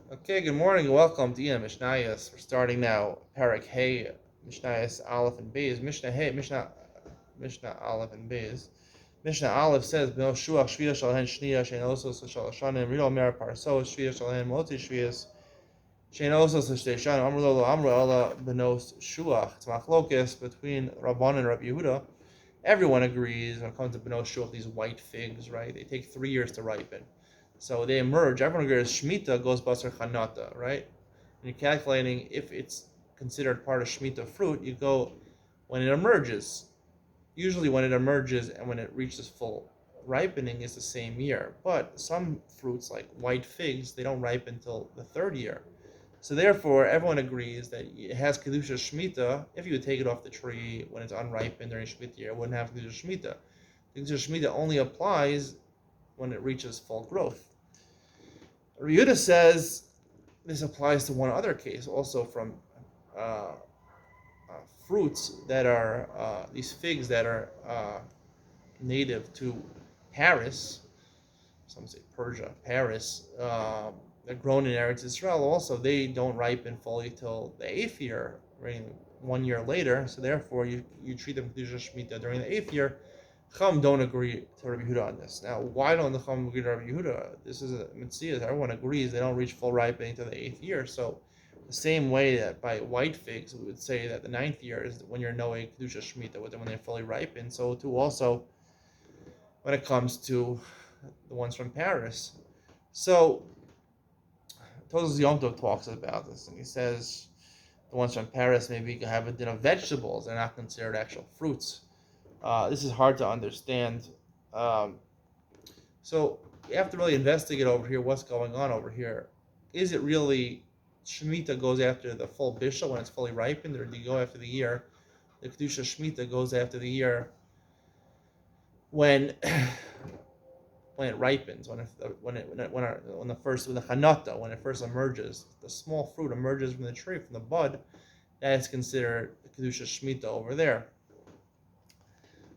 Okay, good morning and welcome to Iyun Mishnayos. We're starting now. Parak Hey, Mishnayos Aleph and Beis. Mishnah Aleph and Beis. Mishnah Aleph says, "B'no shuach shviya shalhen shniya shein osos l'shal shanim rido mer parso shviya shalhen moti shviyas shein osos l'shtei shanim amru lo amru ela b'nos shuach." It's machlokes between Rabban and Rabbi Yehuda. Everyone agrees when it comes to b'nos shuach, these white figs, right? They take 3 years to ripen. So they emerge. Everyone agrees Shemitah goes basar chanata, right? When you're calculating if it's considered part of Shemitah fruit, you go when it emerges. Usually when it emerges and when it reaches full ripening is the same year. But some fruits like white figs, they don't ripen until the third year. So therefore, everyone agrees that it has Kedusha Shemitah. If you would take it off the tree when it's unripened during Shemitah year, it wouldn't have Kedusha Shemitah. Kedusha Shemitah only applies when it reaches full growth. Yehuda says this applies to one other case, also from fruits that are these figs that are native to Paris. Some say Persia, Paris. They're grown in Eretz Israel. Also, they don't ripen fully till the 8th year, right, 1 year later. So therefore, you treat them Kedusha Shemitah during the 8th year. Chum don't agree to Rabbi Yehuda on this. Now, why don't the Chum agree to Rabbi Yehuda? This is a mitzvah. Everyone agrees they don't reach full ripening to the 8th year. So, the same way that by white figs, we would say that the 9th year is when you're knowing Kedusha Shemitah, when they're fully ripened. So, too, also, when it comes to the ones from Paris. So, Tosas Yom Tov talks about this, and he says the ones from Paris maybe you can have a din of vegetables. They're not considered actual fruits. This is hard to understand. So you have to really investigate over here what's going on over here. Is it really Shemitah goes after the full bishul when it's fully ripened, or do you go after the year? The Kedusha Shemitah goes after the year when when it ripens, when the chanata, when it first emerges, the small fruit emerges from the tree, from the bud. That is considered the Kedusha Shemitah over there.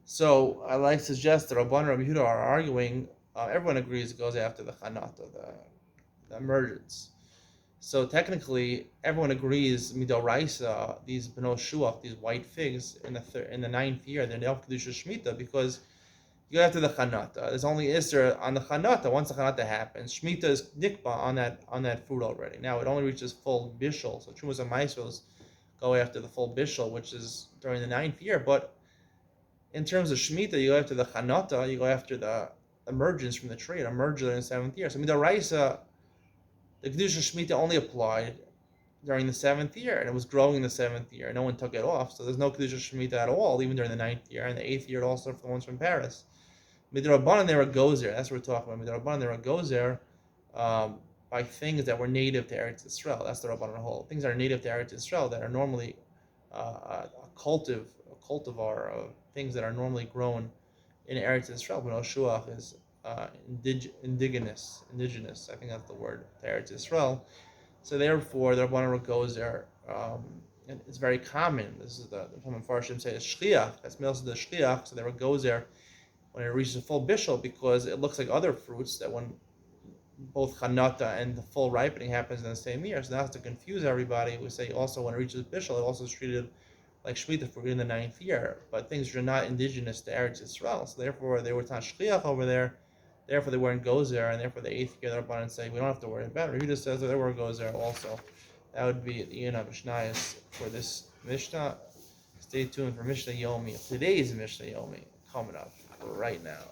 So I like to suggest that Rabban and Rabbi Yehuda are arguing. Everyone agrees it goes after the chanata, the emergence. So technically, everyone agrees midoraisa these b'no shuach, these white figs in the 9th year, they're now kedusha shemitah because you go after the chanata. There's only isser on the chanata. Once the chanata happens, shemitah is nikba on that fruit already. Now it only reaches full bishul. So trumas and maisos go after the full bishul, which is during the 9th year, but in terms of Shemitah, you go after the Chanata, you go after the emergence from the tree. It emerged in the 7th year. So Midaraisa, the Kedusha Shemitah only applied during the 7th year, and it was growing in the 7th year. No one took it off, so there's no Kedusha Shemitah at all, even during the 9th year, and the 8th year also for the ones from Paris. Midrabanan, there goes there. That's what we're talking about. Midrabanan, there goes there by things that were native to Eretz Israel. That's the Rabbanan whole. Things that are native to Eretz Israel that are normally a cultivar of things that are normally grown in Eretz Israel. But Shuach is indigenous. I think that's the word to Eretz Israel. So therefore, the Rabbanan goes there, and it's very common. This is the Farshim say shchiach. That's also the shchiach. So there goes there when it reaches a full bishul, because it looks like other fruits that when both chanata and the full ripening happens in the same year. So that's to confuse everybody. We say also when it reaches bishul, it also is treated like Shemitah fruit in the 9th year, but things which are not indigenous to Eretz Yisrael. So therefore, they were not shchiach over there. Therefore, they weren't goes there, and therefore the 8th year, the Rabbanan say we don't have to worry about it. He just says that they were goes there also. That would be the Iyun Mishnayos for this Mishnah. Stay tuned for Mishnah Yomi. Today's Mishnah Yomi coming up right now.